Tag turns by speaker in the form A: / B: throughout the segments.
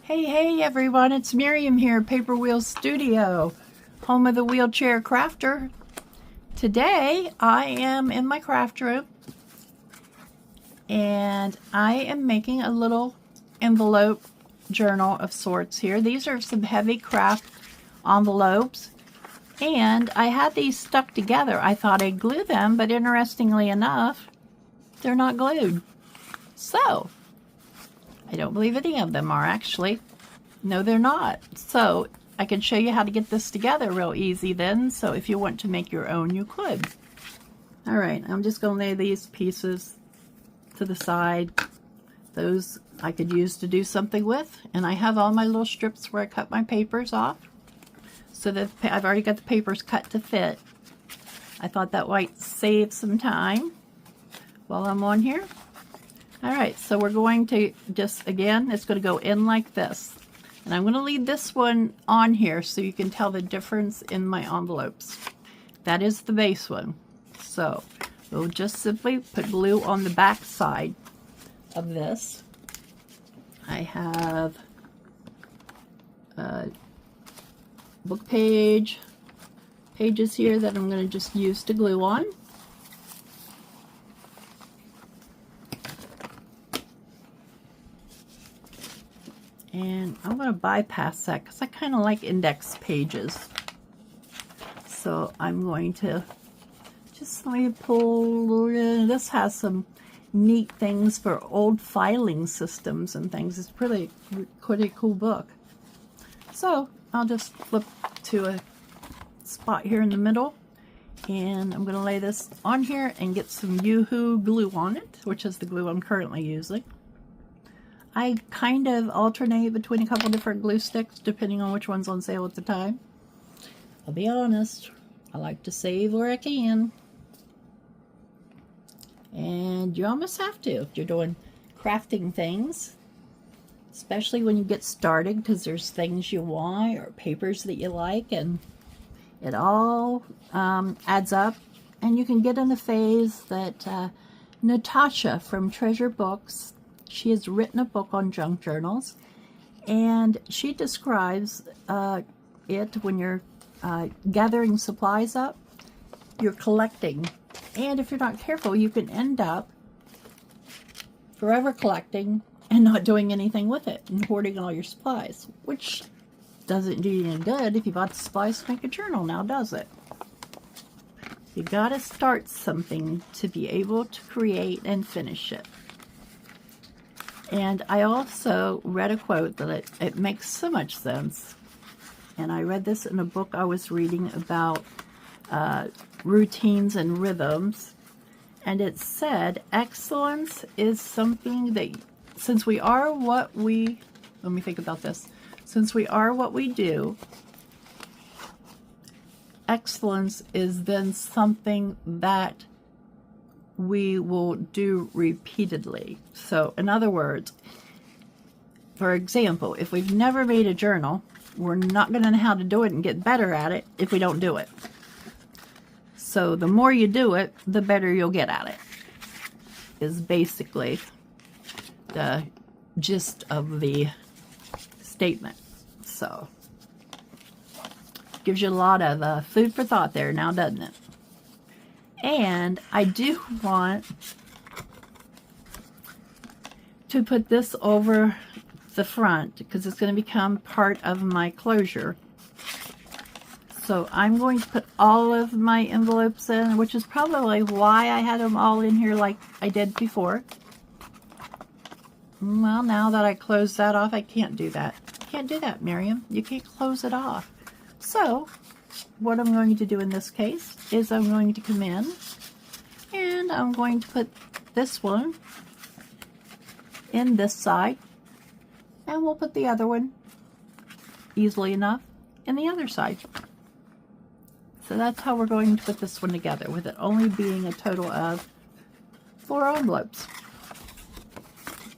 A: Hey everyone, it's Miriam here, Paperwheelz Studio, home of the wheelchair crafter. Today I am in my craft room and I am making a little envelope journal of sorts here. These are some heavy craft envelopes and I had these stuck together. I thought I'd glue them, but interestingly enough, they're not glued. So I don't believe any of them are actually. No, they're not. So I can show you how to get this together real easy then. So if you want to make your own, you could. All right, I'm just going to lay these pieces to the side. Those I could use to do something with. And I have all my little strips where I cut my papers off. So that I've already got the papers cut to fit. I thought that might save some time while I'm on here. All right, so we're going to just, again, it's going to go in like this. And I'm going to leave this one on here so you can tell the difference in my envelopes. That is the base one. So we'll just simply put glue on the back side of this. I have a book pages here that I'm going to just use to glue on. And I'm going to bypass that because I kind of like index pages. So I'm going to just let me pull in. This has some neat things for old filing systems and things. It's quite a cool book. So I'll just flip to a spot here in the middle. And I'm going to lay this on here and get some Yoo-Hoo glue on it, which is the glue I'm currently using. I kind of alternate between a couple different glue sticks depending on which one's on sale at the time. I'll be honest, I like to save where I can. And you almost have to if you're doing crafting things, especially when you get started, because there's things you want or papers that you like, and it all adds up. And you can get in the phase that Natasha from Treasure Books, she has written a book on junk journals, and she describes it when you're gathering supplies up, you're collecting. And if you're not careful, you can end up forever collecting and not doing anything with it and hoarding all your supplies, which doesn't do you any good if you bought the supplies to make a journal now, does it? You gotta start something to be able to create and finish it. And I also read a quote that it makes so much sense. And I read this in a book I was reading about routines and rhythms. And it said, excellence is something that, since we are what we, let me think about this. Since we are what we do, excellence is then something that we will do repeatedly. So in other words, for example, if we've never made a journal, we're not going to know how to do it and get better at it if we don't do it. So the more you do it, the better you'll get at it, is basically the gist of the statement. So gives you a lot of food for thought there now, doesn't it? And I do want to put this over the front because it's going to become part of my closure. So I'm going to put all of my envelopes in, which is probably why I had them all in here like I did before. Well, now that I closed that off, I can't do that. Can't do that, Miriam. You can't close it off. So what I'm going to do in this case is I'm going to come in and I'm going to put this one in this side, and we'll put the other one easily enough in the other side. So that's how we're going to put this one together, with it only being a total of 4 envelopes.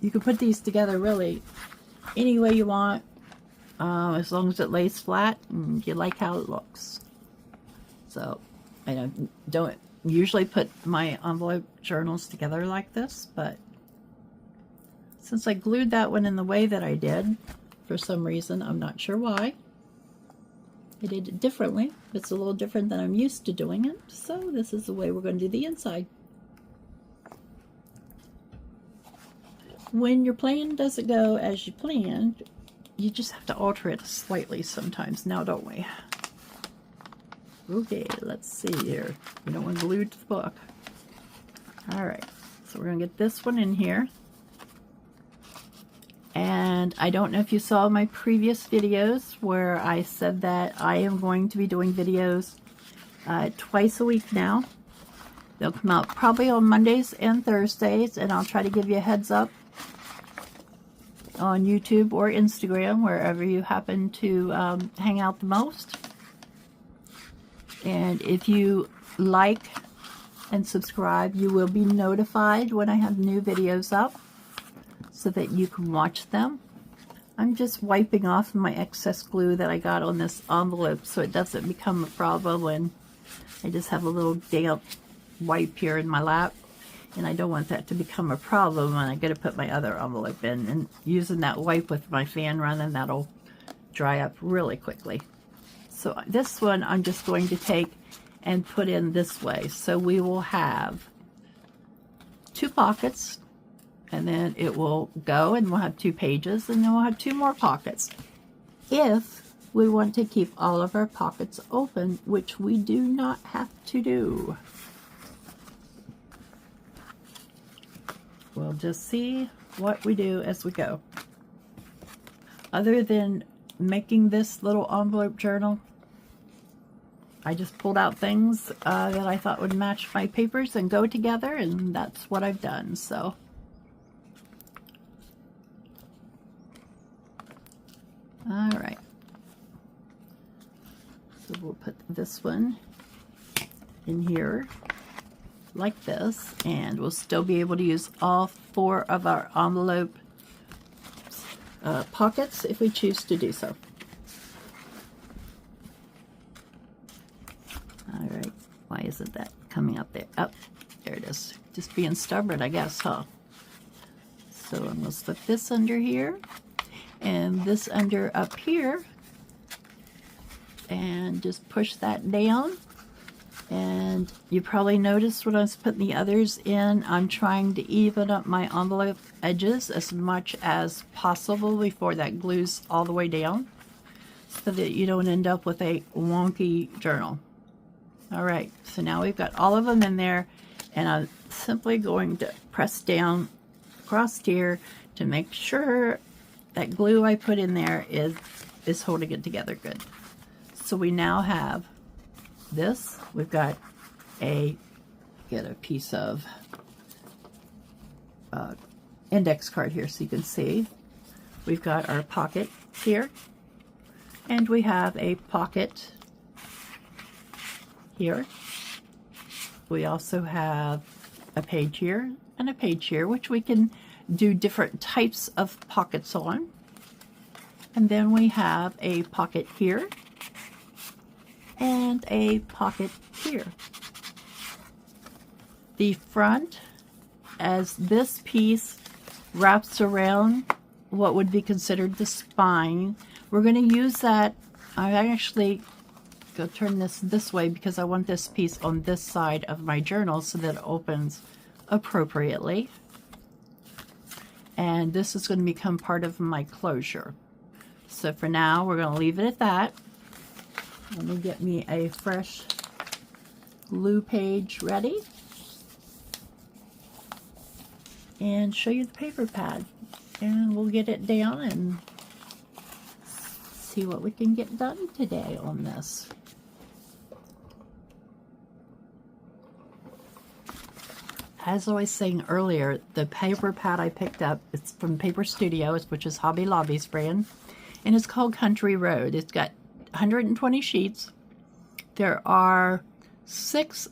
A: You can put these together really any way you want, as long as it lays flat and you like how it looks. So I don't usually put my envelope journals together like this, but since I glued that one in the way that I did, for some reason. I'm not sure why. I did it differently. It's a little different than I'm used to doing it. So this is the way we're going to do the inside. When your plan doesn't go as you planned, you just have to alter it slightly sometimes now, don't we? Okay, let's see here. We don't want to glue to the book. Alright, so we're going to get this one in here. And I don't know if you saw my previous videos where I said that I am going to be doing videos twice a week now. They'll come out probably on Mondays and Thursdays, and I'll try to give you a heads up on YouTube or Instagram, wherever you happen to hang out the most. And if you like and subscribe, you will be notified when I have new videos up so that you can watch them. I'm just wiping off my excess glue that I got on this envelope so it doesn't become a problem when I just have a little damp wipe here in my lap. And I don't want that to become a problem when I go to put my other envelope in. And using that wipe with my fan running, that'll dry up really quickly. So this one I'm just going to take and put in this way. So we will have 2 pockets, and then it will go, and we'll have 2 pages, and then we'll have 2 more pockets. If we want to keep all of our pockets open, which we do not have to do. We'll just see what we do as we go. Other than making this little envelope journal, I just pulled out things that I thought would match my papers and go together, and that's what I've done. So all right, so we'll put this one in here like this, and we'll still be able to use all 4 of our envelope pockets if we choose to do so. All right, why isn't that coming up there? Oh, there it is. Just being stubborn, I guess, huh? So I'm going to slip this under here and this under up here, and just push that down. And you probably noticed when I was putting the others in, I'm trying to even up my envelope edges as much as possible before that glues all the way down, so that you don't end up with a wonky journal. All right, so now we've got all of them in there, and I'm simply going to press down across here to make sure that glue I put in there is holding it together good. So we now have this. We've got get a piece of index card here so you can see. We've got our pocket here, and we have a pocket here. We also have a page here and a page here, which we can do different types of pockets on. And then we have a pocket here and a pocket here. The front, as this piece wraps around what would be considered the spine, we're going to use that. I actually go turn this way because I want this piece on this side of my journal so that it opens appropriately. And this is going to become part of my closure. So for now, we're going to leave it at that. Let me get me a fresh glue page ready and show you the paper pad, and we'll get it down and see what we can get done today on this. As I was saying earlier, the paper pad I picked up, it's from Paperwheelz Studio, which is Hobby Lobby's brand, and it's called Country Road. It's got 120 sheets. There are 6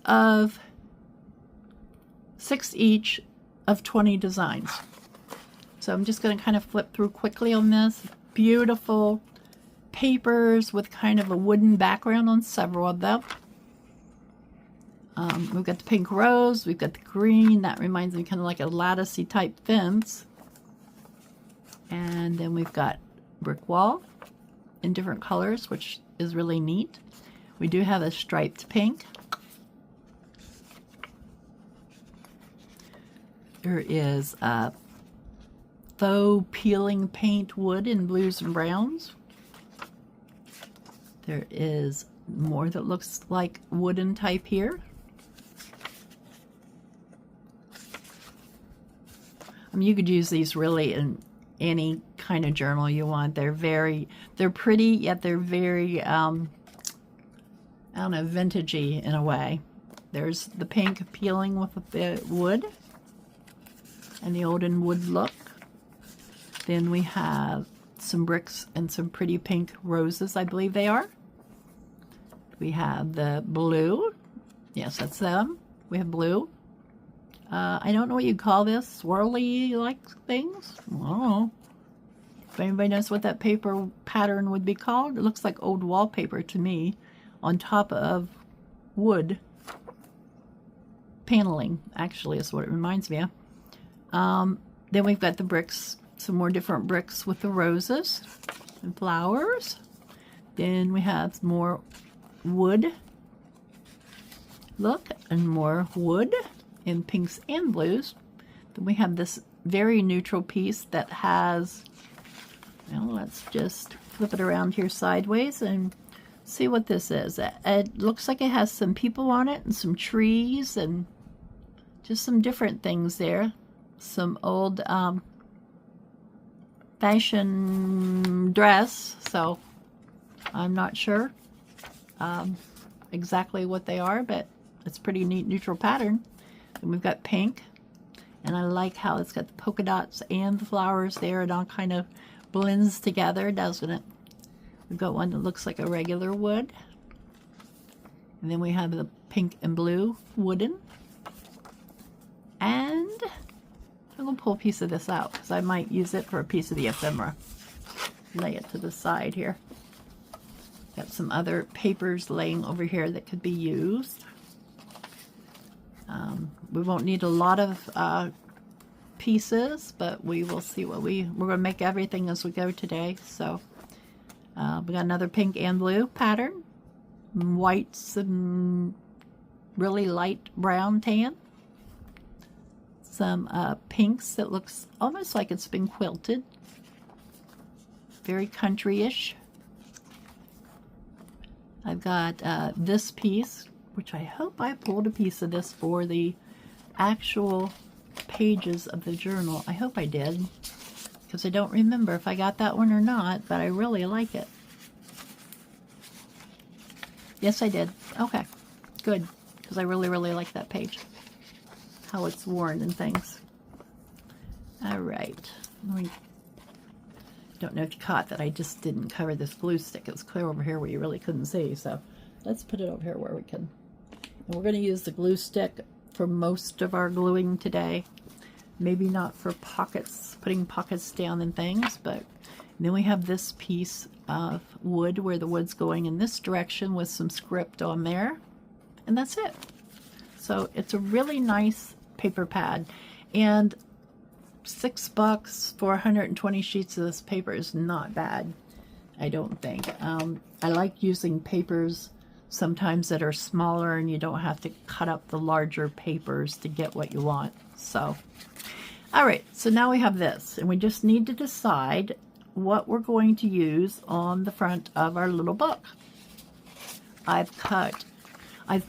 A: each of 20 designs. So I'm just going to kind of flip through quickly on this. Beautiful papers with kind of a wooden background on several of them. We've got the pink rose, we've got the green, that reminds me kind of like a latticey type fence. And then we've got brick wall in different colors, which is really neat. We do have a striped pink. There is a faux peeling paint wood in blues and browns. There is more that looks like wooden type here. I mean, you could use these really in any kind of journal you want. They're pretty, yet they're very, I don't know, vintagey in a way. There's the pink peeling with the wood and the olden wood look. Then we have some bricks and some pretty pink roses, I believe they are. We have the blue. Yes, that's them. We have blue. I don't know what you call this. Swirly-like things? I don't know. If anybody knows what that paper pattern would be called, it looks like old wallpaper to me on top of wood paneling, actually, is what it reminds me of. Then we've got the bricks, some more different bricks with the roses and flowers. Then we have more wood look and more wood in pinks and blues. Then we have this very neutral piece that has, well, let's just flip it around here sideways and see what this is. It looks like it has some people on it and some trees and just some different things there. Some old fashion dress, so I'm not sure exactly what they are, but it's pretty neat neutral pattern. And we've got pink, and I like how it's got the polka dots and the flowers there. It all kind of blends together, doesn't it? We've got one that looks like a regular wood, and then we have the pink and blue wooden. And I'm going to pull a piece of this out because I might use it for a piece of the ephemera. Lay it to the side here. Got some other papers laying over here that could be used. We won't need a lot of pieces, but we will see what we're going to make everything as we go today. So we got another pink and blue pattern, white, some really light brown tan, some pinks that looks almost like it's been quilted, very country-ish. I've got this piece, which I hope I pulled a piece of this for the actual pages of the journal. I hope I did, because I don't remember if I got that one or not, but I really like it. Yes, I did. Okay, good, because I really, really like that page, how it's worn and things. All right. Don't know if you caught that I just didn't cover this glue stick. It was clear over here where you really couldn't see, so let's put it over here where we can. And we're going to use the glue stick for most of our gluing today. Maybe not for pockets, putting pockets down and things, but then we have this piece of wood where the wood's going in this direction with some script on there, and that's it. So it's a really nice paper pad, and $6 for 120 sheets of this paper is not bad, I don't think. I like using papers sometimes that are smaller and you don't have to cut up the larger papers to get what you want. So, all right, so now we have this, and we just need to decide what we're going to use on the front of our little book. I've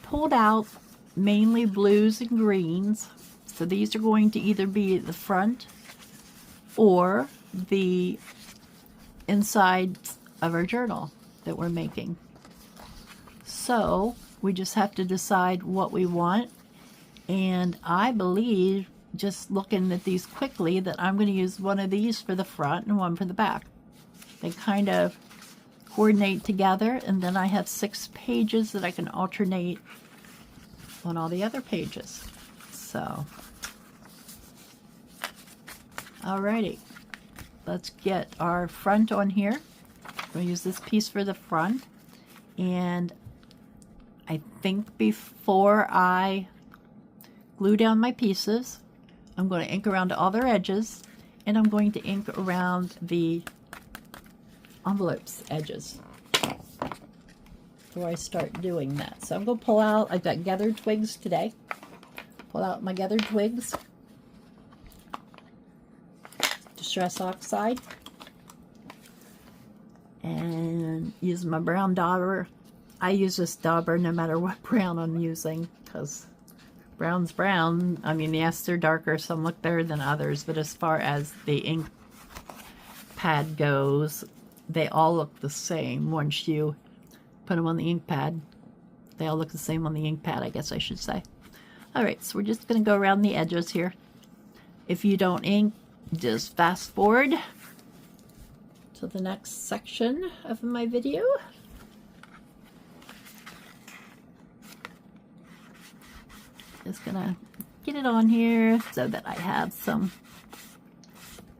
A: pulled out mainly blues and greens, so these are going to either be the front or the inside of our journal that we're making. So we just have to decide what we want, and I believe, just looking at these quickly, that I'm going to use one of these for the front and one for the back. They kind of coordinate together, and then I have 6 pages that I can alternate on all the other pages. So, alrighty, let's get our front on here. I'm going to use this piece for the front, and I think before I glue down my pieces, I'm going to ink around all their edges, and I'm going to ink around the envelopes edges before I start doing that. So I'm going to pull out, I've got gathered twigs today. Pull out my gathered twigs, Distress Oxide, and use my brown dauber. I use this dauber no matter what brown I'm using, because brown's brown. I mean, yes, they're darker, some look better than others, but as far as the ink pad goes, they all look the same once you put them on the ink pad. They all look the same on the ink pad, I guess I should say. Alright, so we're just going to go around the edges here. If you don't ink, just fast forward to the next section of my video. Just gonna get it on here so that I have some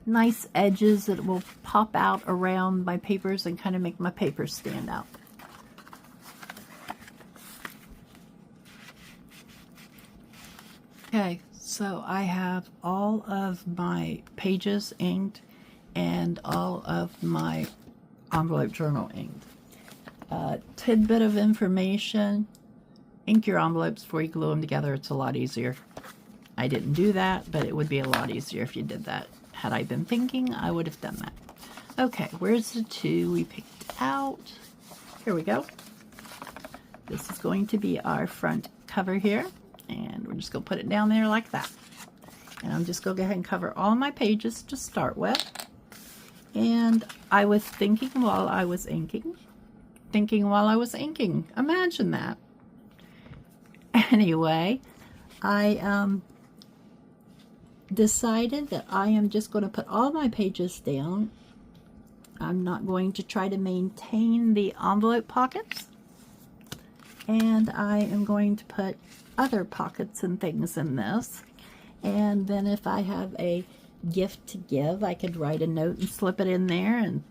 A: nice edges that will pop out around my papers and kind of make my papers stand out. Okay, so I have all of my pages inked and all of my envelope journal inked. Tidbit of information: ink your envelopes before you glue them together. It's a lot easier. I didn't do that, but it would be a lot easier if you did that. Had I been thinking, I would have done that. Okay, where's the two we picked out? Here we go. This is going to be our front cover here, and we're just going to put it down there like that. And I'm just going to go ahead and cover all my pages to start with. And I was thinking while I was inking. Imagine that. Anyway, I decided that I am just going to put all my pages down. I'm not going to try to maintain the envelope pockets. And I am going to put other pockets and things in this. And then if I have a gift to give, I could write a note and slip it in there and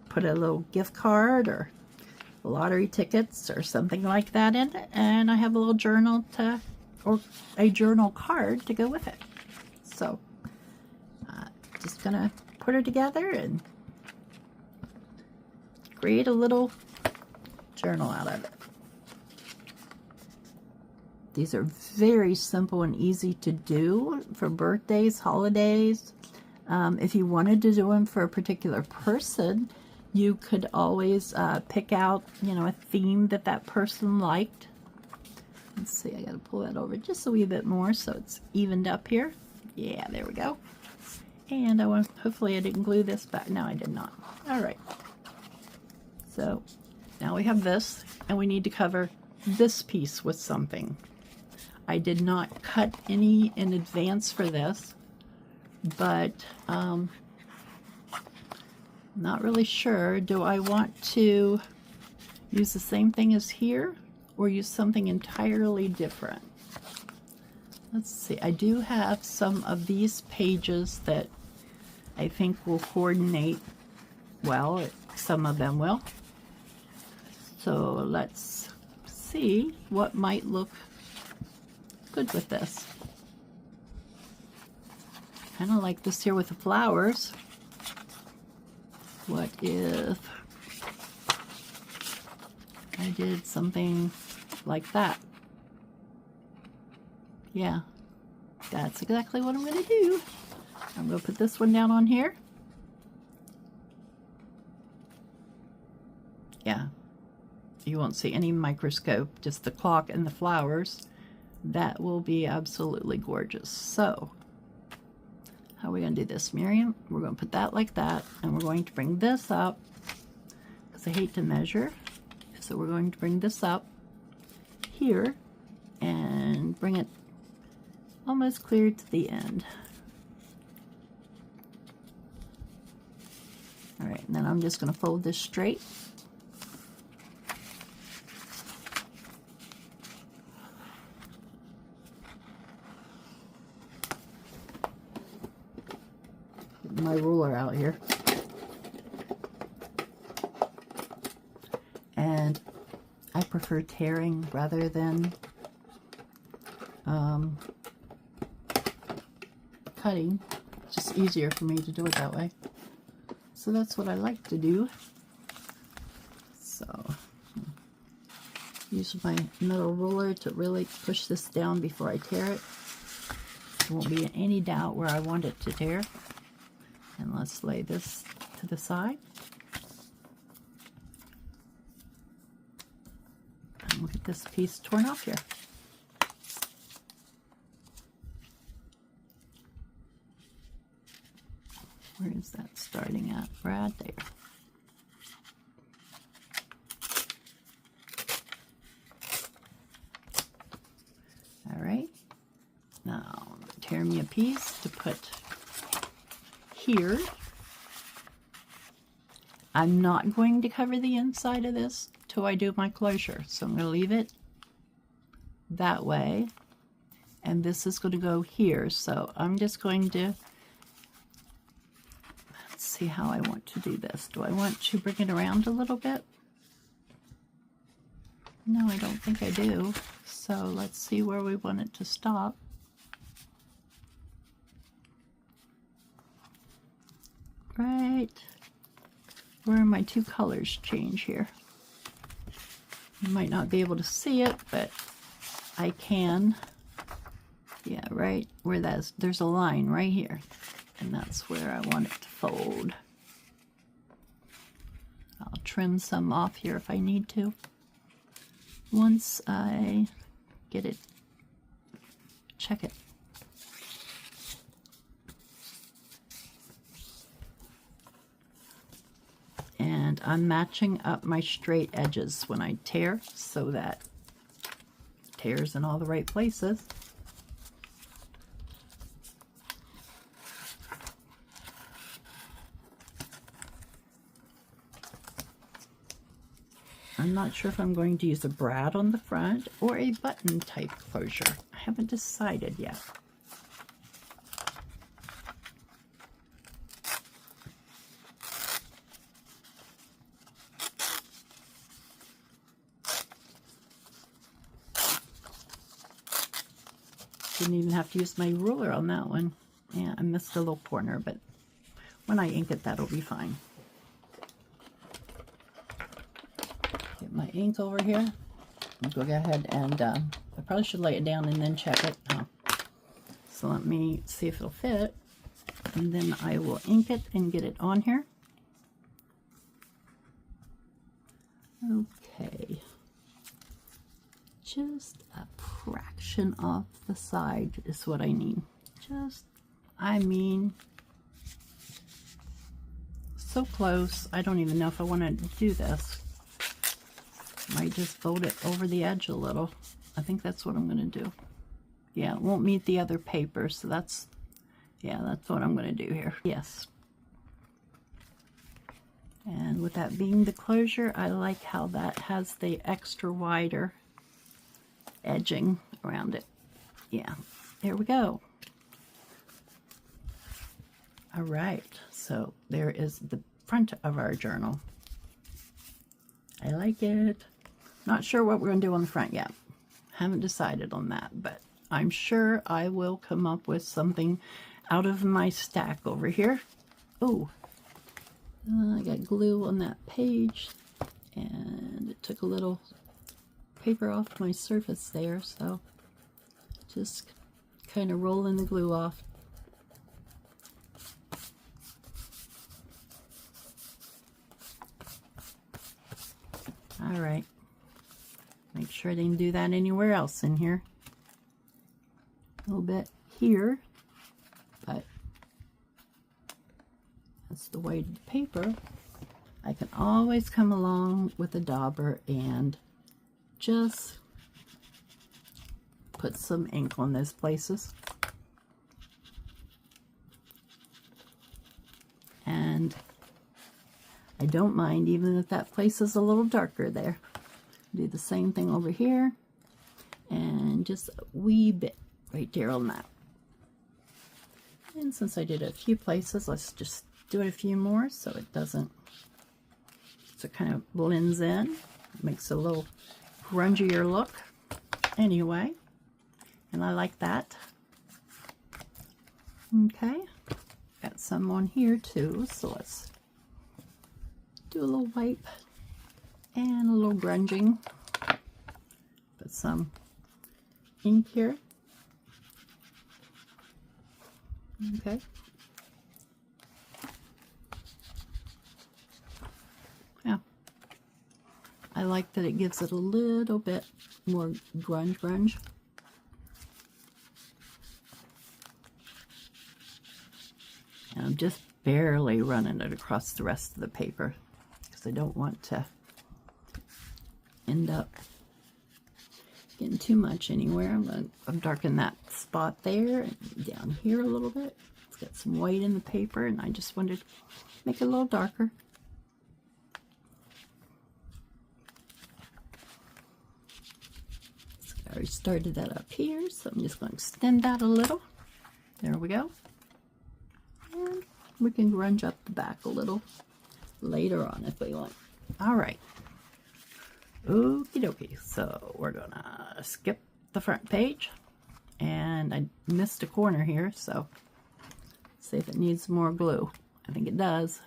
A: put a little gift card or lottery tickets or something like that in it, and I have a little journal or a journal card to go with it. So just gonna put it together and create a little journal out of it. These are very simple and easy to do for birthdays, holidays. If you wanted to do them for a particular person, you could always pick out, a theme that that person liked. Let's see, I gotta pull that over just a wee bit more so it's evened up here. Yeah, there we go. And hopefully I didn't glue this back. No, I did not. All right. So now we have this, and we need to cover this piece with something. I did not cut any in advance for this, but not really sure. Do I want to use the same thing as here or use something entirely different? Let's see. I do have some of these pages that I think will coordinate well. Some of them will. So let's see what might look good with this. Kind of like this here with the flowers. What if I did something like that? Yeah, that's exactly what I'm going to do. I'm going to put this one down on here. Yeah, you won't see any microscope, just the clock and the flowers. That will be absolutely gorgeous. So, how are we going to do this, Miriam? We're going to put that like that, and we're going to bring this up, because I hate to measure. So we're going to bring this up here, and bring it almost clear to the end. All right, and then I'm just going to fold this straight. My ruler out here, and I prefer tearing rather than cutting. It's just easier for me to do it that way, so that's what I like to do. So use my metal ruler to really push this down before I tear it. There won't be any doubt where I want it to tear. And let's lay this to the side. And look at this piece torn off here. Where is that starting at? Right there. All right. Now, tear me a piece to put here. I'm not going to cover the inside of this till I do my closure. So I'm going to leave it that way. And this is going to go here. So I'm just going to, let's see how I want to do this. Do I want to bring it around a little bit? No, I don't think I do. So let's see where we want it to stop. Right where my two colors change here. You might not be able to see it, but I can. Yeah, right where there's a line right here. And that's where I want it to fold. I'll trim some off here if I need to. Once I get it, check it. And I'm matching up my straight edges when I tear so that it tears in all the right places. I'm not sure if I'm going to use a brad on the front or a button type closure. I haven't decided yet. Didn't even have to use my ruler on that one. Yeah, I missed a little corner, but when I ink it, that'll be fine. Get my ink over here. I'll go ahead and I probably should lay it down and then check it. Oh. So let me see if it'll fit, and then I will ink it and get it on here. Okay. Just a fraction off the side is what I need. I mean, so close. I don't even know if I want to do this. Might just fold it over the edge a little. I think that's what I'm going to do. Yeah, it won't meet the other paper, so that's what I'm going to do here. Yes. And with that being the closure, I like how that has the extra wider edging around it. Yeah, there we go. All right, so there is the front of our journal. I like it. Not sure what we're going to do on the front yet. Haven't decided on that, but I'm sure I will come up with something out of my stack over here. Oh, I got glue on that page, and it took a little paper off my surface there, so just kind of rolling the glue off. All right, make sure I didn't do that anywhere else in here. A little bit here, but that's the weight of the paper. I can always come along with a dauber and just put some ink on those places. And I don't mind even if that place is a little darker there. Do the same thing over here and just a wee bit right there on that. And since I did a few places, let's just do it a few more so it doesn't, so it kind of blends in. Makes a little grungier look anyway, and I like that. Okay, got some on here too, so let's do a little wipe And a little grunging. Put some ink here. Okay. Yeah. I like that it gives it a little bit more grunge. And I'm just barely running it across the rest of the paper because I don't want to end up getting too much anywhere. I'm going to darken that spot there and down here a little bit. It's got some white in the paper and I just wanted to make it a little darker. So I already started that up here, so I'm just going to extend that a little. There we go. And we can grunge up the back a little later on if we want. All right. Okie dokie. So we're gonna skip the front page. And I missed a corner here, so see if it needs more glue. I think it does.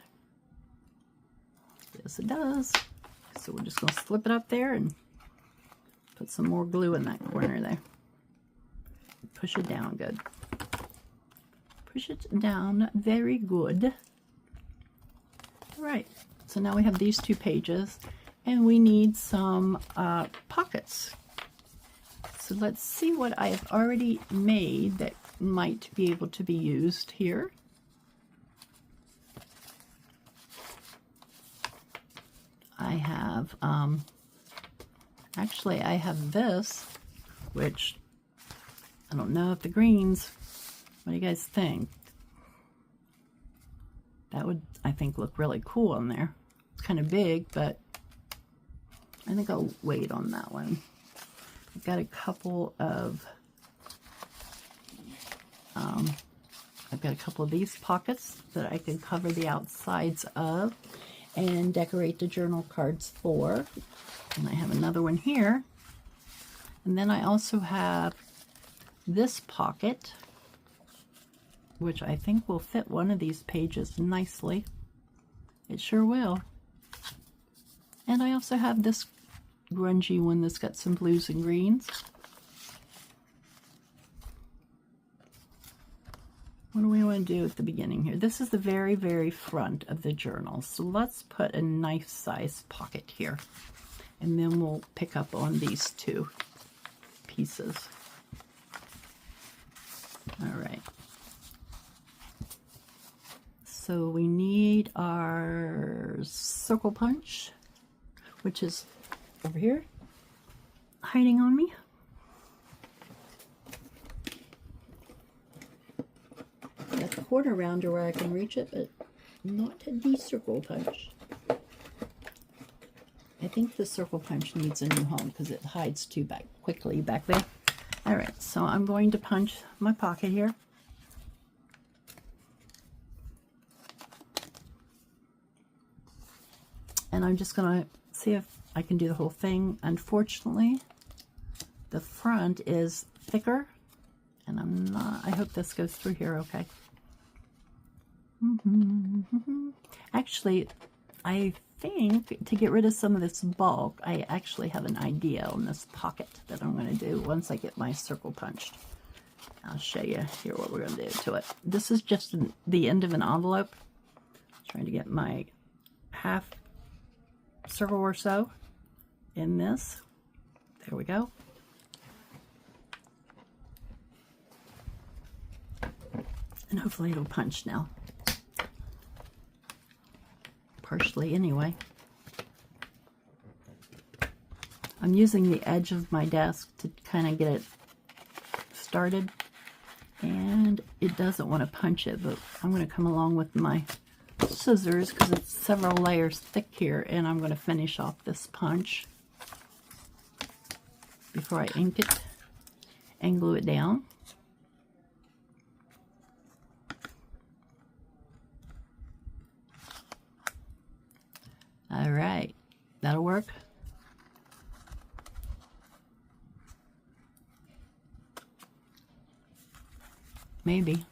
A: Yes, it does. So we're just gonna slip it up there and put some more glue in that corner there. Push it down good. Push it down very good. All right, so now we have these two pages and we need some pockets. So let's see what I've already made that might be able to be used here. I have, actually I have this, which I don't know if the greens, what do you guys think? That would, I think, look really cool on there. It's kind of big, but I think I'll wait on that one. I've got a couple of, these pockets that I can cover the outsides of and decorate the journal cards for. And I have another one here. And then I also have this pocket, which I think will fit one of these pages nicely. It sure will. And I also have this grungy one that's got some blues and greens. What do we want to do at the beginning here? This is the very, very front of the journal. So let's put a nice size pocket here. And then we'll pick up on these two pieces. All right. So we need our circle punch, which is over here, hiding on me. Got the corner rounder where I can reach it, but not the circle punch. I think the circle punch needs a new home because it hides too quickly back there. All right, so I'm going to punch my pocket here. And I'm just going to see if I can do the whole thing. Unfortunately, the front is thicker, and I'm not, I hope this goes through here okay. Actually, I think to get rid of some of this bulk, I actually have an idea on this pocket that I'm going to do once I get my circle punched. I'll show you here what we're going to do to it. This is just the end of an envelope. I'm trying to get my half circle or so in this. There we go. And hopefully it'll punch now. Partially anyway. I'm using the edge of my desk to kind of get it started, and it doesn't want to punch it, but I'm going to come along with my scissors because it's several layers thick here, and I'm going to finish off this punch before I ink it and glue it down. All right, that'll work. Maybe.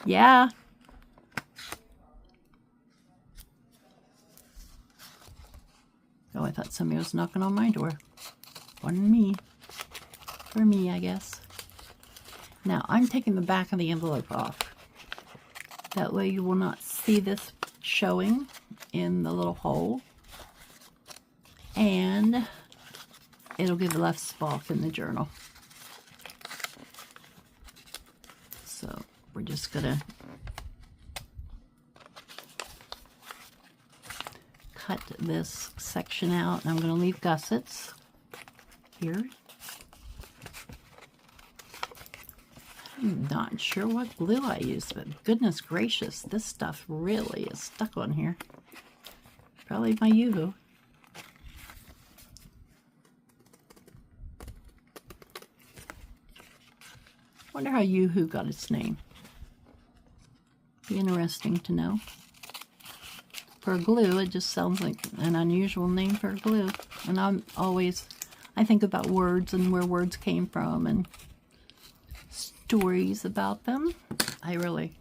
A: Yeah. Oh, I thought somebody was knocking on my door. Wasn't me. For me, I guess. Now, I'm taking the back of the envelope off. That way you will not see this showing in the little hole. And it'll give less spark in the journal. So we're just gonna cut this section out, and I'm gonna leave gussets here. I'm not sure what glue I used, but goodness gracious, this stuff really is stuck on here. Probably my Yoo-hoo. Wonder how Yoo-hoo got its name. Be interesting to know. For glue, it just sounds like an unusual name for glue. And I think about words and where words came from and stories about them. I really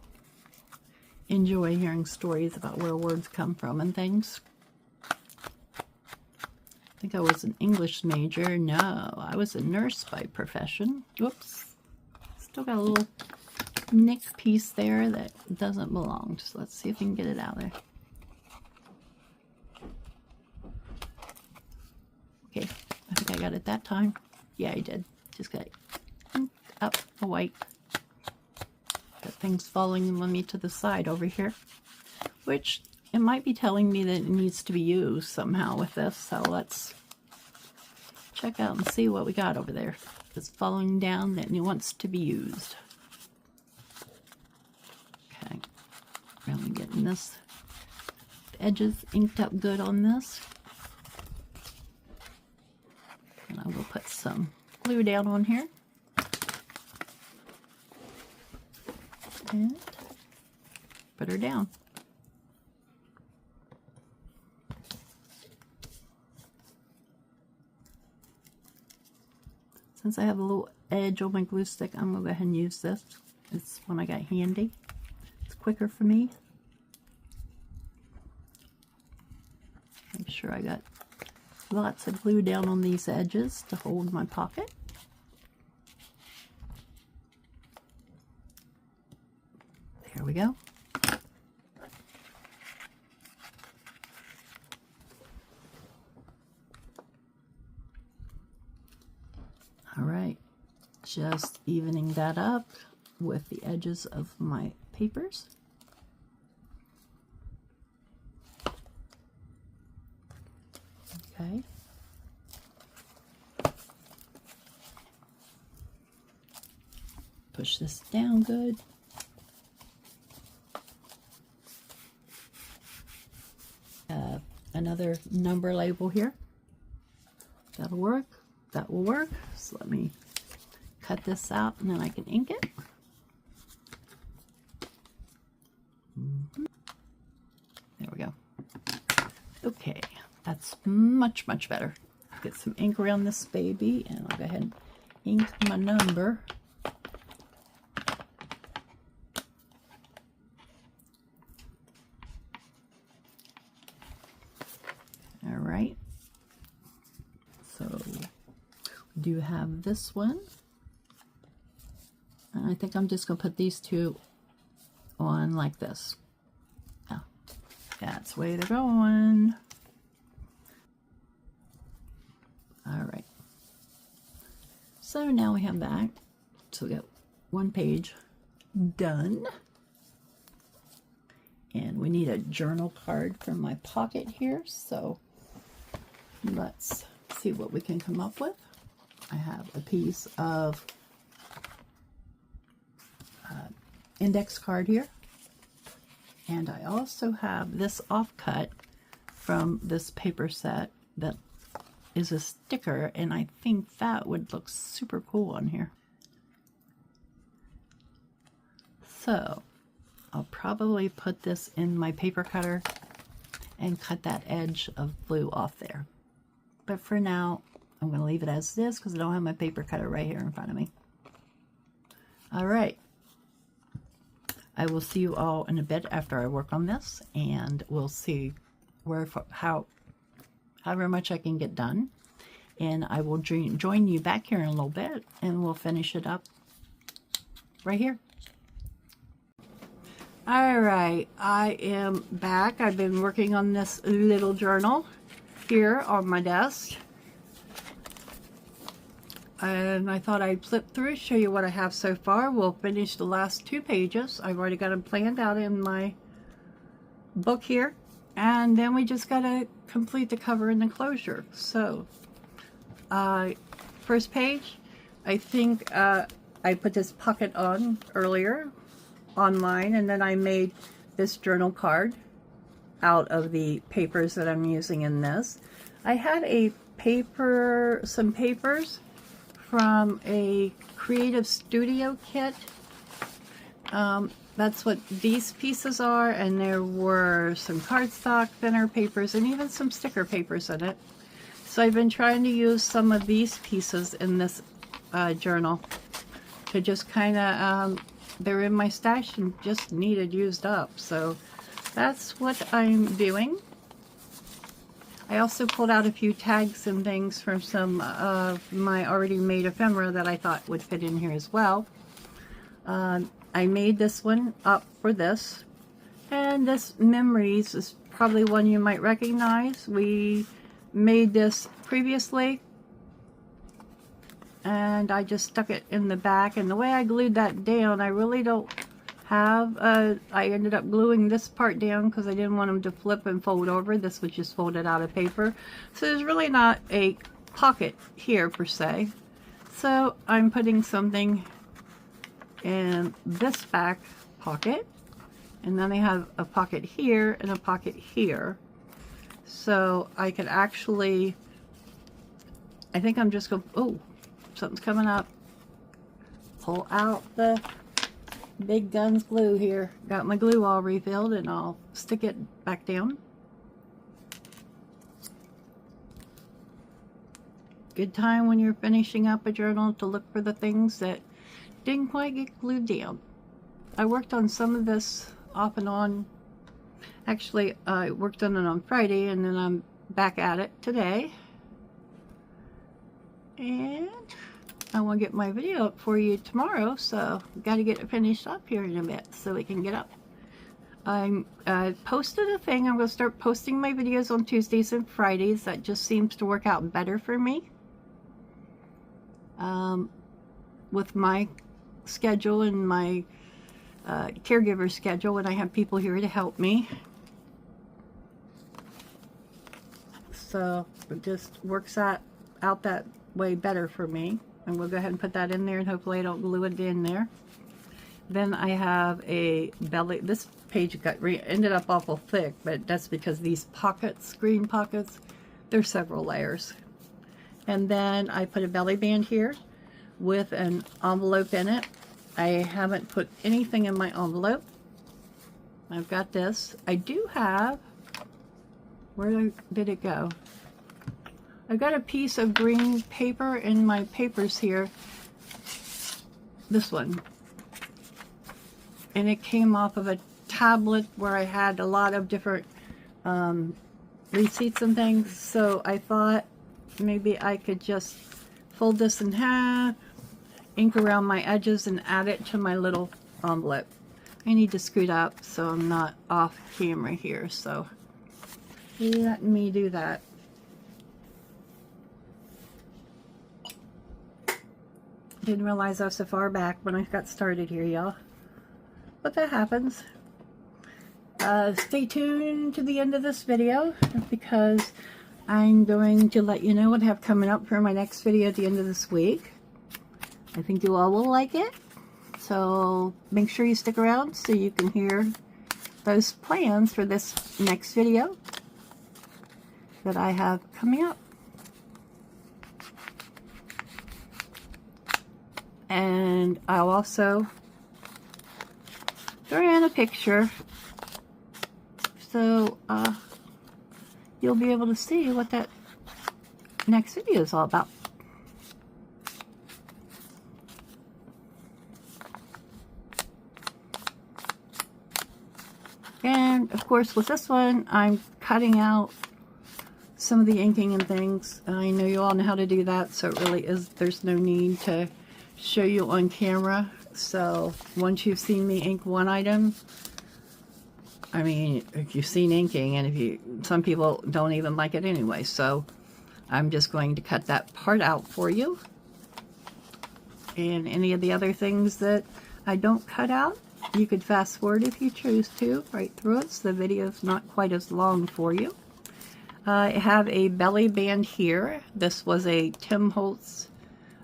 A: enjoy hearing stories about where words come from and things. I think I was an English major. No, I was a nurse by profession. Whoops. Still got a little nick piece there that doesn't belong. So let's see if we can get it out of there. Okay, I think I got it that time. Yeah, I did. Just got it up a wipe. Got things falling on me to the side over here, which it might be telling me that it needs to be used somehow with this. So let's check out and see what we got over there. It's falling down and it wants to be used. Okay, really getting this edges inked up good on this. And I will put some glue down on here. And put her down. Since I have a little edge on my glue stick, I'm going to go ahead and use this. It's one I got handy. It's quicker for me. Make sure I got lots of glue down on these edges to hold my pocket. There we go. All right, just evening that up with the edges of my papers. Okay. Push this down good. Another number label here. That'll work. That will work. So let me cut this out and then I can ink it. There we go. Okay, that's much, much better. Get some ink around this baby and I'll go ahead and ink my number. All right. So we do have this one. And I think I'm just going to put these two on like this. Oh, that's the way they're going. All right. So now we have that. So we got one page done. And we need a journal card from my pocket here. So let's see what we can come up with. I have a piece of index card here. And I also have this offcut from this paper set that is a sticker, and I think that would look super cool on here. So I'll probably put this in my paper cutter and cut that edge of blue off there. But for now, I'm going to leave it as this because I don't have my paper cutter right here in front of me. All right. I will see you all in a bit after I work on this, and we'll see how however much I can get done. And I will join you back here in a little bit, and we'll finish it up right here. All right, I am back. I've been working on this little journal here on my desk. And I thought I'd flip through, show you what I have so far. We'll finish the last 2 pages. I've already got them planned out in my book here. And then we just got to complete the cover and the closure. So, first page, I think I put this pocket on earlier online, and then I made this journal card out of the papers that I'm using in this. I had some papers from a Creative Studio kit. That's what these pieces are, and there were some cardstock, thinner papers, and even some sticker papers in it. So I've been trying to use some of these pieces in this journal to just kind of, they're in my stash and just needed used up. So that's what I'm doing. I also pulled out a few tags and things from some of my already made ephemera that I thought would fit in here as well. I made this one up for this. And this Memories is probably one you might recognize. We made this previously, and I just stuck it in the back, and the way I glued that down, I really don't have I ended up gluing this part down because I didn't want them to flip and fold over. This was just folded out of paper, so there's really not a pocket here per se. So I'm putting something in this back pocket, and then I have a pocket here and a pocket here. So I could actually, I think I'm just going, oh, something's coming up. Pull out the big guns glue here. Got my glue all refilled, and I'll stick it back down. Good time when you're finishing up a journal to look for the things that didn't quite get glued down. I worked on some of this off and on. Actually, I worked on it on Friday, and then I'm back at it today. And I want to get my video up for you tomorrow, so got to get it finished up here in a bit so we can get up. I posted a thing. I'm going to start posting my videos on Tuesdays and Fridays. That just seems to work out better for me. With my schedule and my caregiver schedule, when I have people here to help me. So it just works out that way better for me. And we'll go ahead and put that in there, and hopefully I don't glue it in there. Then I have a belly. This page ended up awful thick, but that's because these pockets, green pockets, there's several layers. And then I put a belly band here with an envelope in it. I haven't put anything in my envelope. I've got this. I do have, where did it go? I got a piece of green paper in my papers here. This one. And it came off of a tablet where I had a lot of different receipts and things. So I thought maybe I could just fold this in half, ink around my edges, and add it to my little envelope. I need to scoot up so I'm not off camera here. So let me do that. Didn't realize I was so far back when I got started here, y'all. But that happens. Stay tuned to the end of this video, because I'm going to let you know what I have coming up for my next video at the end of this week. I think you all will like it. So make sure you stick around so you can hear those plans for this next video that I have coming up. And I'll also throw in a picture so you'll be able to see what that next video is all about. And of course with this one, I'm cutting out some of the inking and things. I know you all know how to do that, so it really is, there's no need to show you on camera. So once you've seen me ink one item, I mean, if you've seen inking, and some people don't even like it anyway, so I'm just going to cut that part out for you. And any of the other things that I don't cut out, you could fast forward if you choose to, right through it, so the video is not quite as long for you. I have a belly band here. This was a Tim Holtz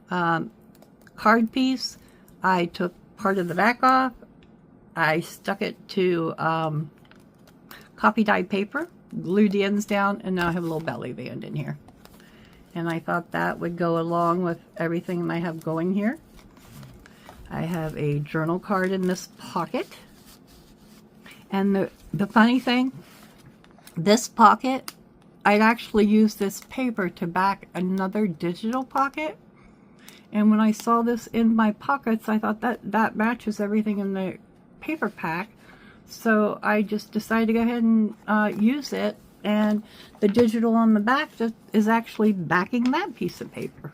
A: card piece. I took part of the back off. I stuck it to copy dyed paper, glued the ends down, and now I have a little belly band in here. And I thought that would go along with everything I have going here. I have a journal card in this pocket. And the funny thing, this pocket, I'd actually used this paper to back another digital pocket. And when I saw this in my pockets, I thought that matches everything in the paper pack. So I just decided to go ahead and use it. And the digital on the back is actually backing that piece of paper.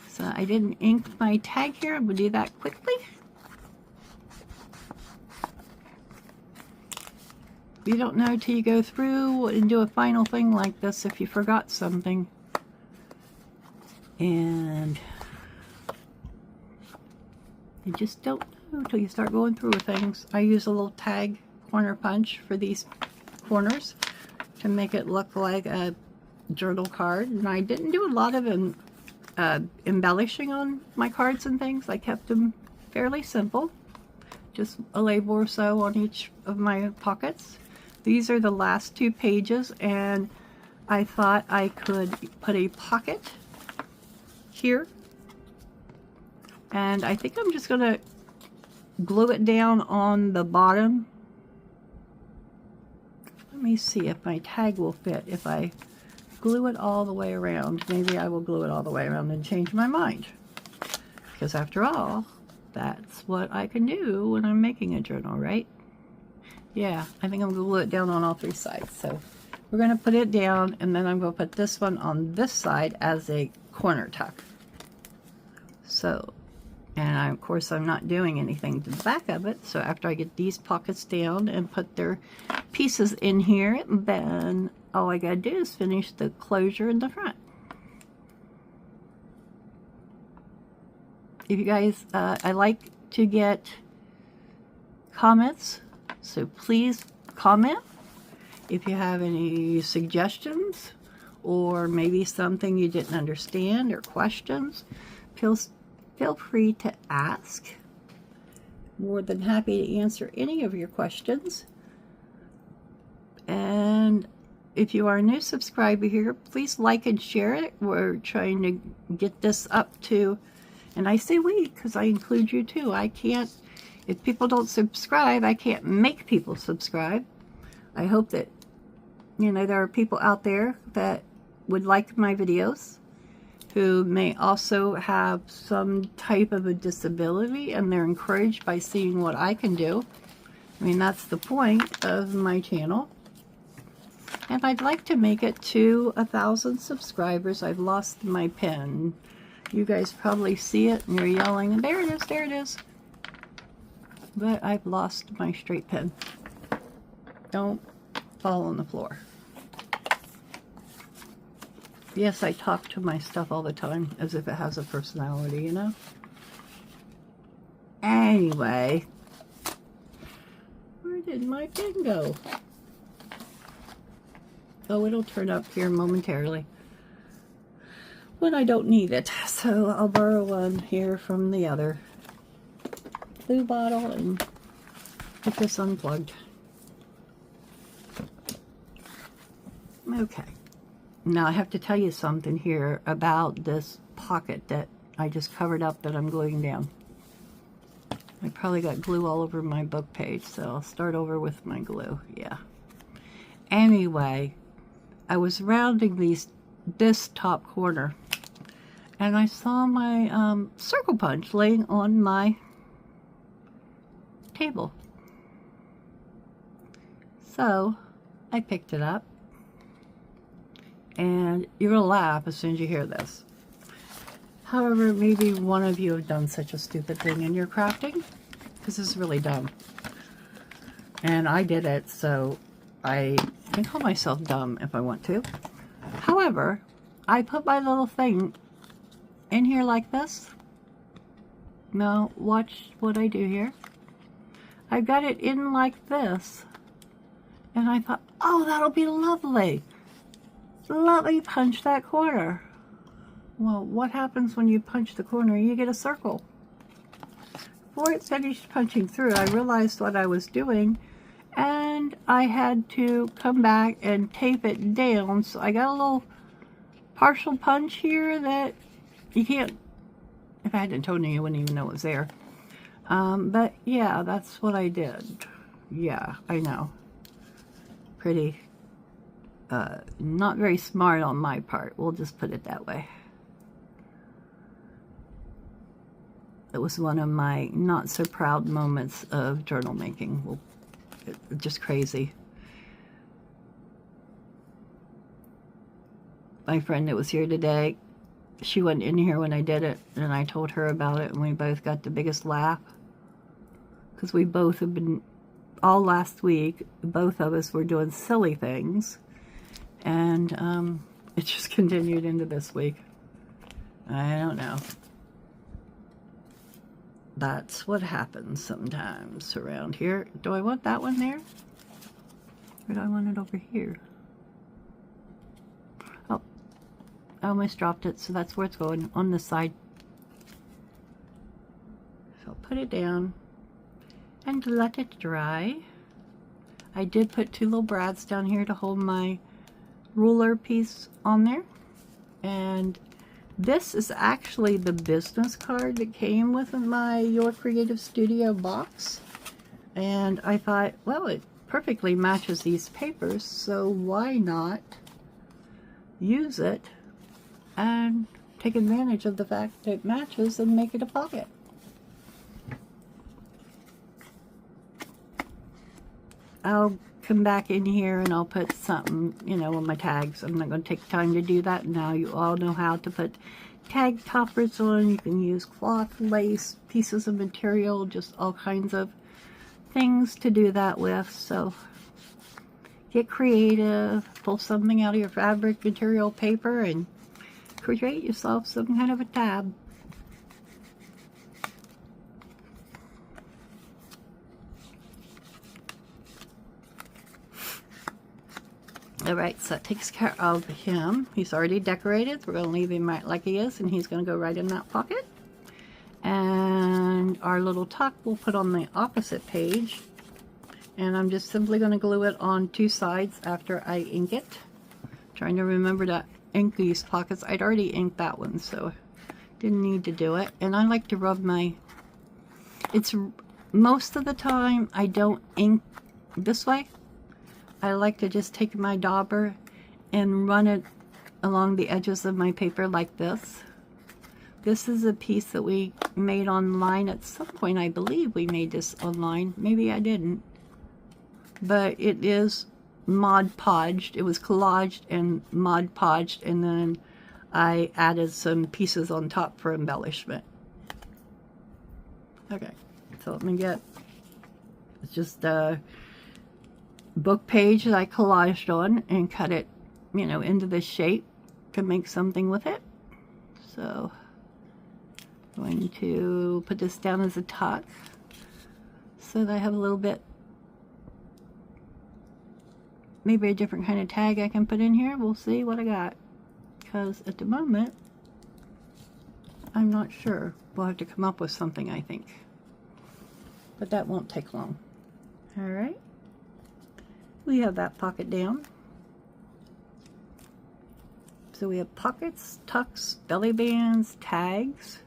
A: So I didn't ink my tag here. I'm going to do that quickly. You don't know till you go through and do a final thing like this if you forgot something. And you just don't know until you start going through things. I use a little tag corner punch for these corners to make it look like a journal card. And I didn't do a lot of embellishing on my cards and things. I kept them fairly simple. Just a label or so on each of my pockets. These are the last 2 pages, and I thought I could put a pocket here. And I think I'm just going to glue it down on the bottom. Let me see if my tag will fit. If I glue it all the way around, maybe I will glue it all the way around and change my mind. Because after all, that's what I can do when I'm making a journal, right? Yeah, I think I'm going to glue it down on all 3 sides. So we're going to put it down, and then I'm going to put this one on this side as a corner tuck. So, and of course I'm not doing anything to the back of it. So after I get these pockets down and put their pieces in here, then all I got to do is finish the closure in the front. If you guys, I like to get comments. So please comment if you have any suggestions or maybe something you didn't understand or questions. Feel free to ask. More than happy to answer any of your questions. And if you are a new subscriber here, please like and share it. We're trying to get this up to, and I say we because I include you too. I can't, if people don't subscribe, I can't make people subscribe. I hope that, you know, there are people out there that would like my videos who may also have some type of a disability, and they're encouraged by seeing what I can do. I mean, that's the point of my channel. And I'd like to make it to 1,000 subscribers. I've lost my pen. You guys probably see it and you're yelling, there it is, there it is. But I've lost my straight pen. Don't fall on the floor. Yes, I talk to my stuff all the time as if it has a personality, you know? Anyway, where did my pen go? Oh, it'll turn up here momentarily when I don't need it. So I'll borrow one here from the other blue bottle and get this unplugged. Okay. Now I have to tell you something here about this pocket that I just covered up that I'm gluing down. I probably got glue all over my book page, so I'll start over with my glue. Yeah. Anyway, I was rounding this top corner, and I saw my circle punch laying on my table. So I picked it up And you're going to laugh as soon as you hear this. However, maybe one of you have done such a stupid thing in your crafting, because this is really dumb. And I did it, so I can call myself dumb if I want to. However, I put my little thing in here like this. Now, watch what I do here. I got it in like this. And I thought, oh, that'll be lovely. Let me punch that corner. Well, what happens when you punch the corner? You get a circle. Before it finished punching through, I realized what I was doing, and I had to come back and tape it down. So I got a little partial punch here that you can't, if I hadn't told you, you wouldn't even know it was there. But yeah, that's what I did. Yeah, I know. Pretty, not very smart on my part. We'll just put it that way. It was one of my not so proud moments of journal making. Well, just crazy. My friend that was here today, she wasn't in here when I did it, and I told her about it, and we both got the biggest laugh. Because we both have been, all last week, both of us were doing silly things, and it just continued into this week. I don't know. That's what happens sometimes around here. Do I want that one there? Or do I want it over here? Oh, I almost dropped it, so that's where it's going, on this side. So I'll put it down and let it dry. I did put two little brads down here to hold my ruler piece on there. And this is actually the business card that came with my Your Creative Studio box. And I thought, well, it perfectly matches these papers, so why not use it and take advantage of the fact that it matches and make it a pocket. I'll come back in here and I'll put something, you know, on my tags. I'm not going to take time to do that now. You all know how to put tag toppers on. You can use cloth, lace, pieces of material, just all kinds of things to do that with. So get creative, pull something out of your fabric, material, paper, and create yourself some kind of a tab. Alright, so that takes care of him. He's already decorated. We're going to leave him right like he is, and he's going to go right in that pocket. And our little tuck we'll put on the opposite page. And I'm just simply going to glue it on two sides after I ink it. Trying to remember to ink these pockets. I'd already inked that one, so didn't need to do it. And I like to rub my... most of the time I don't ink this way. I like to just take my dauber and run it along the edges of my paper like this. This is a piece that we made online at some point. I believe we made this online. Maybe I didn't. But it is Mod Podged. It was collaged and Mod Podged, and then I added some pieces on top for embellishment. Okay, so let me get, it's just a book page that I collaged on and cut it, you know, into this shape to make something with it. So I'm going to put this down as a tuck so that I have a little bit, maybe a different kind of tag I can put in here. We'll see what I got, because at the moment I'm not sure. We'll have to come up with something, I think, but that won't take long. All right, we have that pocket down. So we have pockets, tucks, belly bands, tags,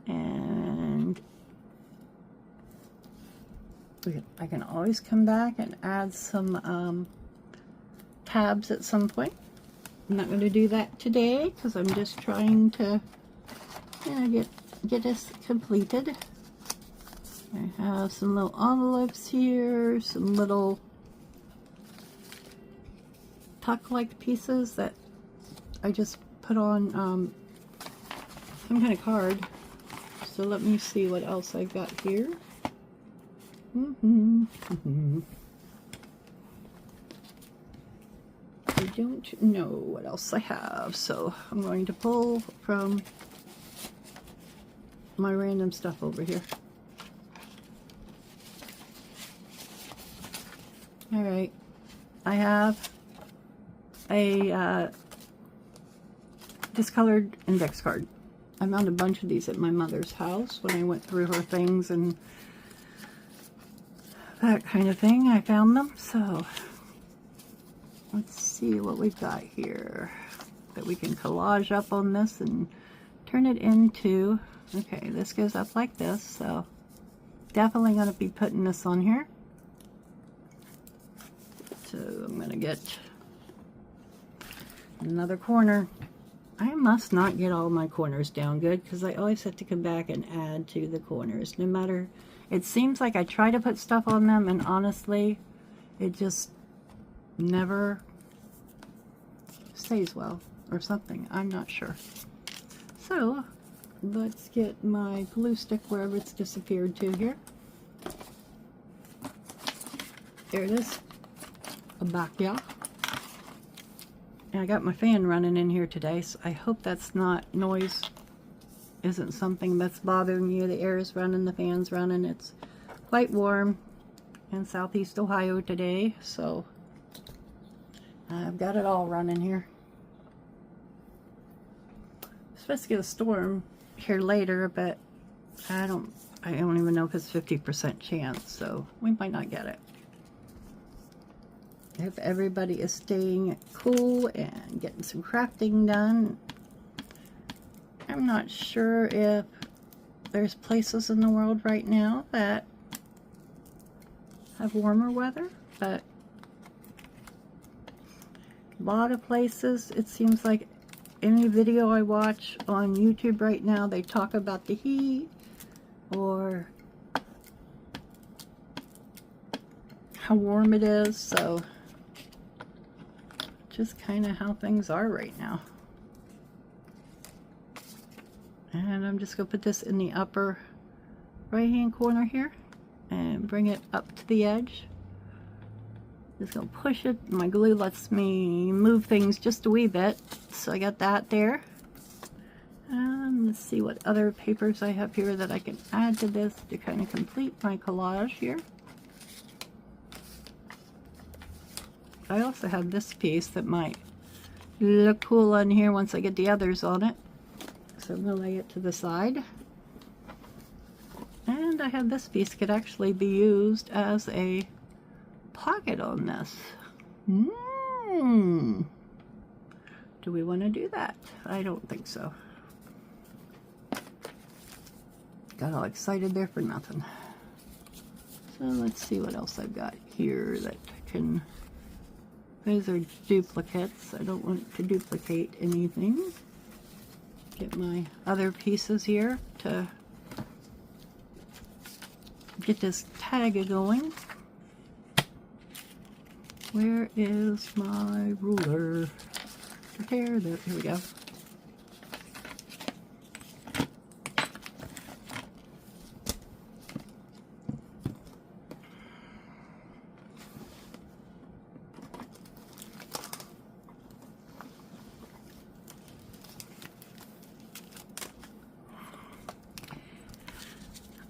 A: and I can always come back and add some tabs at some point. I'm not going to do that today because I'm just trying to, you know, get this completed. I have some little envelopes here, some little tuck-like pieces that I just put on some kind of card. So let me see what else I've got here. I don't know what else I have, so I'm going to pull from my random stuff over here. Alright, I have a discolored index card. I found a bunch of these at my mother's house when I went through her things and that kind of thing. I found them, so let's see what we've got here that we can collage up on this and turn it into, okay, this goes up like this, so definitely going to be putting this on here. So I'm going to get another corner. I must not get all my corners down good because I always have to come back and add to the corners. No matter, it seems like I try to put stuff on them and honestly, it just never stays well or something. I'm not sure. So let's get my glue stick wherever it's disappeared to here. There it is. Back, yeah. And I got my fan running in here today, so I hope that's not noise, isn't something that's bothering you. The air is running, the fan's running. It's quite warm in southeast Ohio today, so I've got it all running here. I'm supposed to get a storm here later, but I don't even know if it's 50% chance, so we might not get it. If everybody is staying cool and getting some crafting done. I'm not sure if there's places in the world right now that have warmer weather, but a lot of places, it seems like any video I watch on YouTube right now, they talk about the heat or how warm it is, so just kind of how things are right now. And I'm just going to put this in the upper right hand corner here and bring it up to the edge. Just going to push it. My glue lets me move things just a wee bit, so I got that there. Let's see what other papers I have here that I can add to this to kind of complete my collage here. I also have this piece that might look cool on here once I get the others on it. So I'm going to lay it to the side. And I have this piece could actually be used as a pocket on this. Do we want to do that? I don't think so. Got all excited there for nothing. So let's see what else I've got here that can... Those are duplicates. I don't want to duplicate anything. Get my other pieces here to get this tag going. Where is my ruler? There, here we go.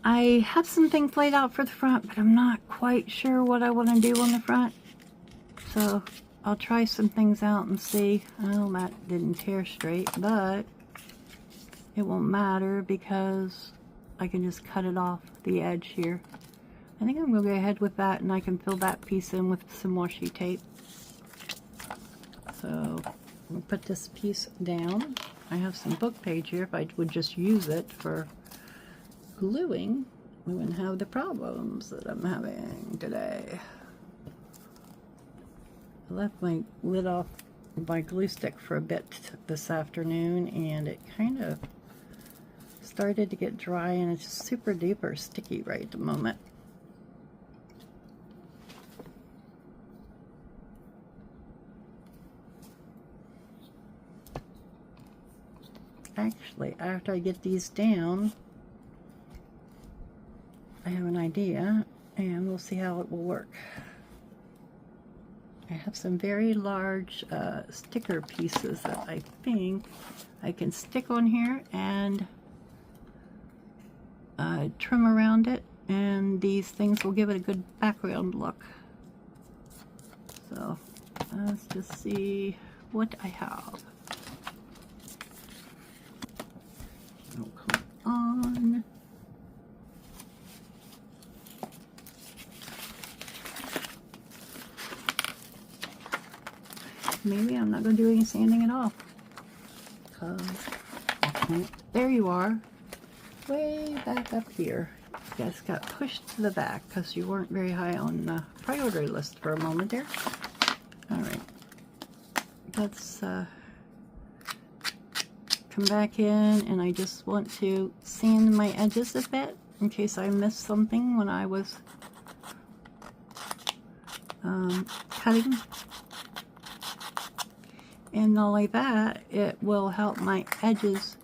A: I have some things laid out for the front, but I'm not quite sure what I want to do on the front. So I'll try some things out and see. Oh, that didn't tear straight, but it won't matter because I can just cut it off the edge here. I think I'm going to go ahead with that, and I can fill that piece in with some washi tape. So I'll put this piece down. I have some book page here. If I would just use it for gluing, we wouldn't have the problems that I'm having today. I left my lid off my glue stick for a bit this afternoon, and it kind of started to get dry, and it's just super duper sticky right at the moment. actually, after I get these down, I have an idea, and we'll see how it will work. I have some very large sticker pieces that I think I can stick on here and trim around it, and these things will give it a good background look. So let's just see what I have. Oh, come on. Maybe I'm not going to do any sanding at all. There you are. Way back up here. You guys got pushed to the back because you weren't very high on the priority list for a moment there. Alright. Let's come back in, and I just want to sand my edges a bit in case I missed something when I was cutting. And not only that, it will help my edges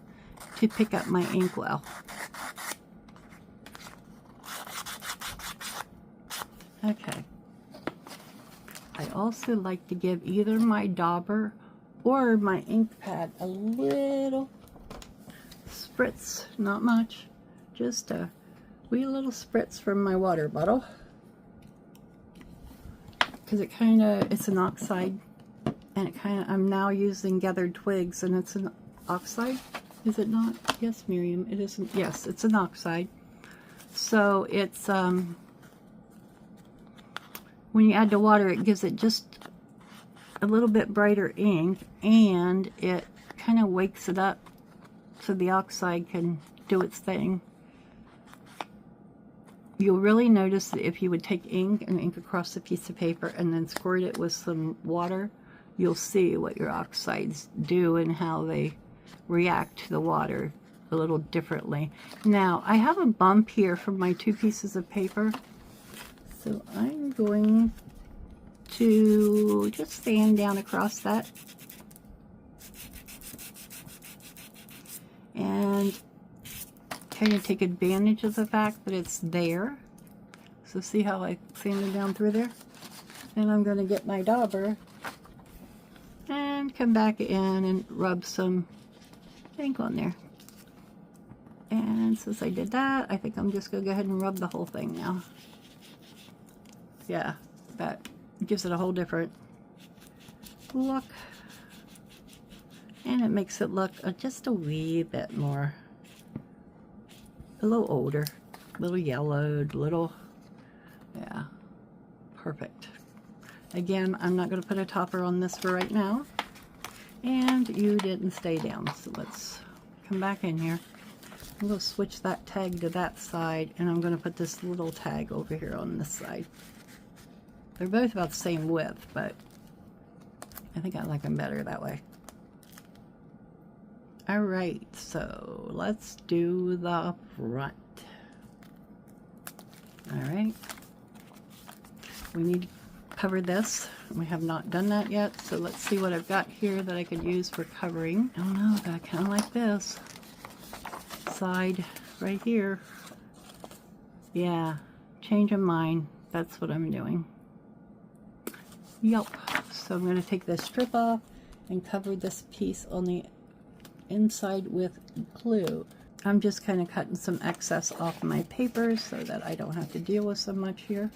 A: to pick up my ink well. Okay. I also like to give either my dauber or my ink pad a little spritz, not much, just a wee little spritz from my water bottle, because it kind of, it's an oxide, and it kind of, I'm now using gathered twigs, and it's an oxide, is it not? Yes, Miriam, it isn't. Yes, it's an oxide. So it's when you add the water, it gives it just a little bit brighter ink, and it kind of wakes it up so the oxide can do its thing. You'll really notice that if you would take ink and ink across a piece of paper and then squirt it with some water, you'll see what your oxides do and how they react to the water a little differently. Now, I have a bump here from my 2 pieces of paper, so I'm going to just sand down across that and kind of take advantage of the fact that it's there. So see how I sanded down through there? And I'm going to get my dauber and come back in and rub some ink on there. And since I did that, I think I'm just going to go ahead and rub the whole thing now. Yeah, that gives it a whole different look. And it makes it look just a wee bit more, a little older, a little yellowed, little, yeah, perfect. Again, I'm not going to put a topper on this for right now. And you didn't stay down, so let's come back in here. I'm going to switch that tag to that side, and I'm going to put this little tag over here on this side. They're both about the same width, but I think I like them better that way. Alright, so let's do the front. Alright. We need to cover this. We have not done that yet, so let's see what I've got here that I could use for covering. Oh no, but I kind of like this side right here. Yeah, change of mind. That's what I'm doing. Yup. So I'm going to take this strip off and cover this piece on the inside with glue. I'm just kind of cutting some excess off my paper so that I don't have to deal with so much here.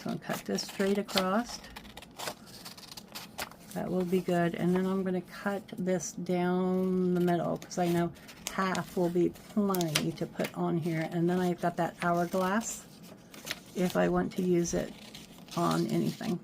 A: So I'll cut this straight across. That will be good. And then I'm going to cut this down the middle because I know half will be plenty to put on here. And then I've got that hourglass if I want to use it on anything.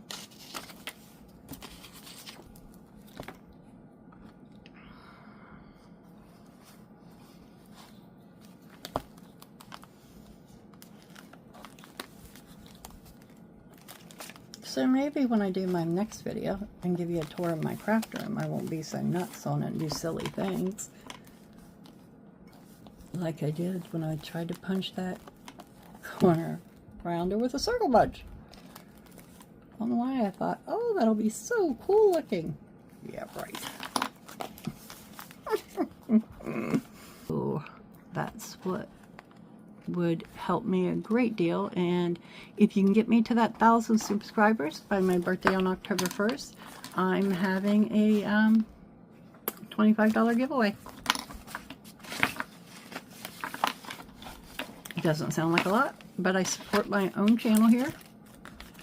A: So maybe when I do my next video and give you a tour of my craft room, I won't be so nuts on it and do silly things like I did when I tried to punch that corner rounder with a circle punch. I don't know why I thought, oh, that'll be so cool looking. Yeah, right. So that's what would help me a great deal. And if you can get me to that 1,000 subscribers by my birthday on October 1st, I'm having a $25 giveaway. It doesn't sound like a lot, but I support my own channel here.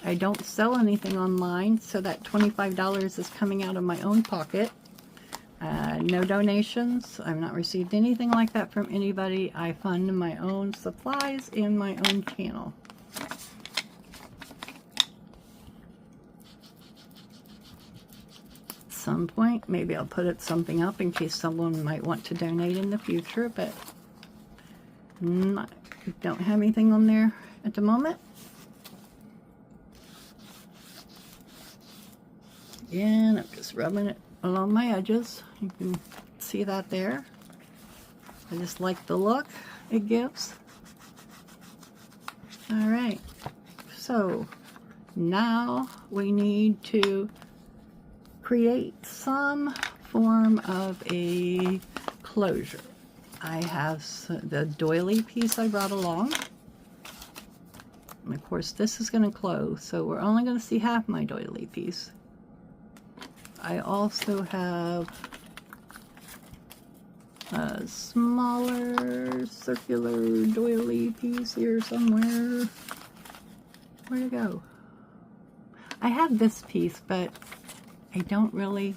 A: I don't sell anything online, so that $25 is coming out of my own pocket. No donations. I've not received anything like that from anybody. I fund my own supplies and my own channel. At some point, maybe I'll put something up in case someone might want to donate in the future, but don't have anything on there at the moment. And I'm just rubbing it along my edges. You can see that there. I just like the look it gives. Alright, so now we need to create some form of a closure. I have the doily piece I brought along. And of course this is going to close, so we're only going to see half my doily piece. I also have a smaller circular doily piece here somewhere. Where'd it go? I have this piece, but I don't really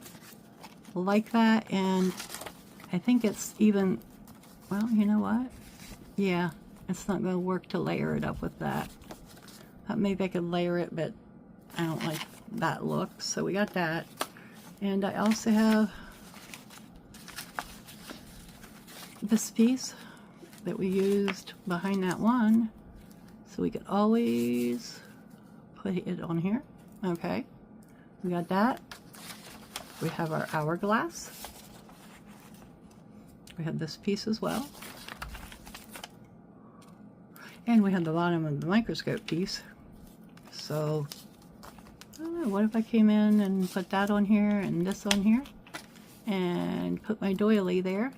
A: like that, and I think it's even, well, you know what? Yeah, it's not going to work to layer it up with that. Maybe I could layer it, but I don't like that look, so we got that. And I also have this piece that we used behind that one, so we could always put it on here. Okay, we got that. We have our hourglass. We have this piece as well. And we have the bottom of the microscope piece. So I don't know, what if I came in and put that on here and this on here and put my doily there?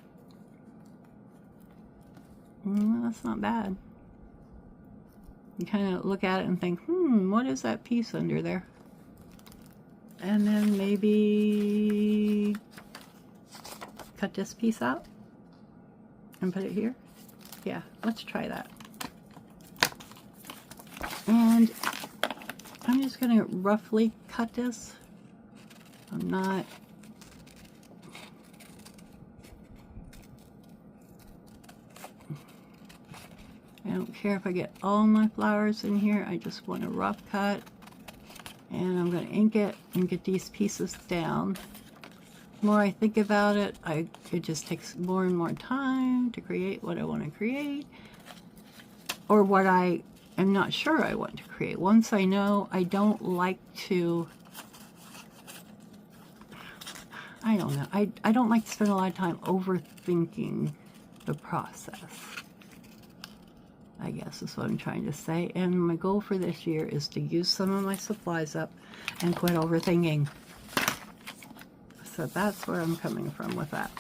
A: That's not bad. You kind of look at it and think, what is that piece under there? And then maybe cut this piece out and put it here. Yeah, let's try that. And I'm just going to roughly cut this. I'm not... I don't care if I get all my flowers in here. I just want a rough cut. And I'm going to ink it and get these pieces down. The more I think about it, it just takes more and more time to create what I want to create. Or what I am not sure I want to create. Once I know, I don't like to... I don't know. I don't like to spend a lot of time overthinking the process, I guess is what I'm trying to say. And my goal for this year is to use some of my supplies up and quit overthinking. So that's where I'm coming from with that.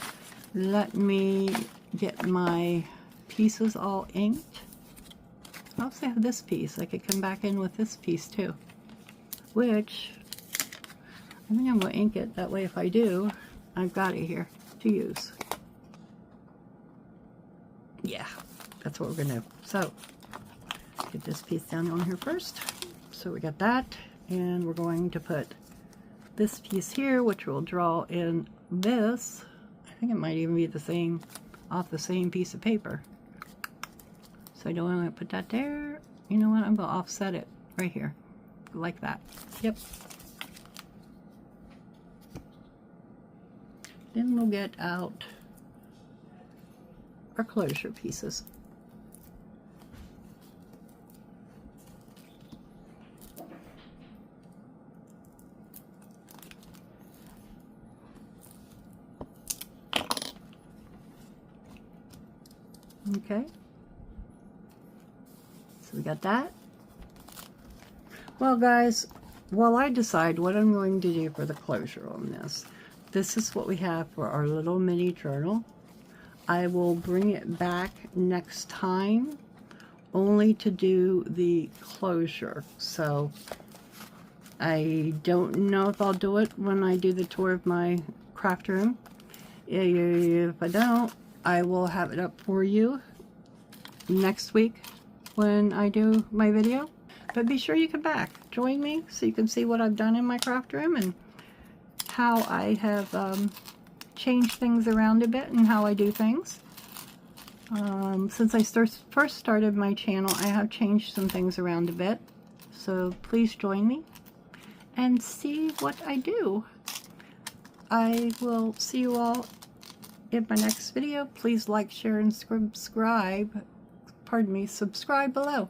A: Let me get my pieces all inked. I also have this piece. I could come back in with this piece too, which I think I'm going to ink it. That way if I do, I've got it here to use. Yeah, that's what we're going to do. So, get this piece down on here first. So we got that, and we're going to put this piece here, which will draw in this. I think it might even be the same, off the same piece of paper. So I don't want to put that there. You know what? I'm going to offset it right here, like that. Yep. Then we'll get out our closure pieces. Okay. So we got that. Well, guys, while I decide what I'm going to do for the closure on this, this is what we have for our little mini journal. I will bring it back next time, only to do the closure. So I don't know if I'll do it when I do the tour of my craft room. If I don't, I will have it up for you next week when I do my video. But be sure you come back, join me, so you can see what I've done in my craft room and how I have changed things around a bit and how I do things. Since I first started my channel, I have changed some things around a bit. So please join me and see what I do. I will see you all in my next video. Please like, share, and subscribe. Pardon me, subscribe below.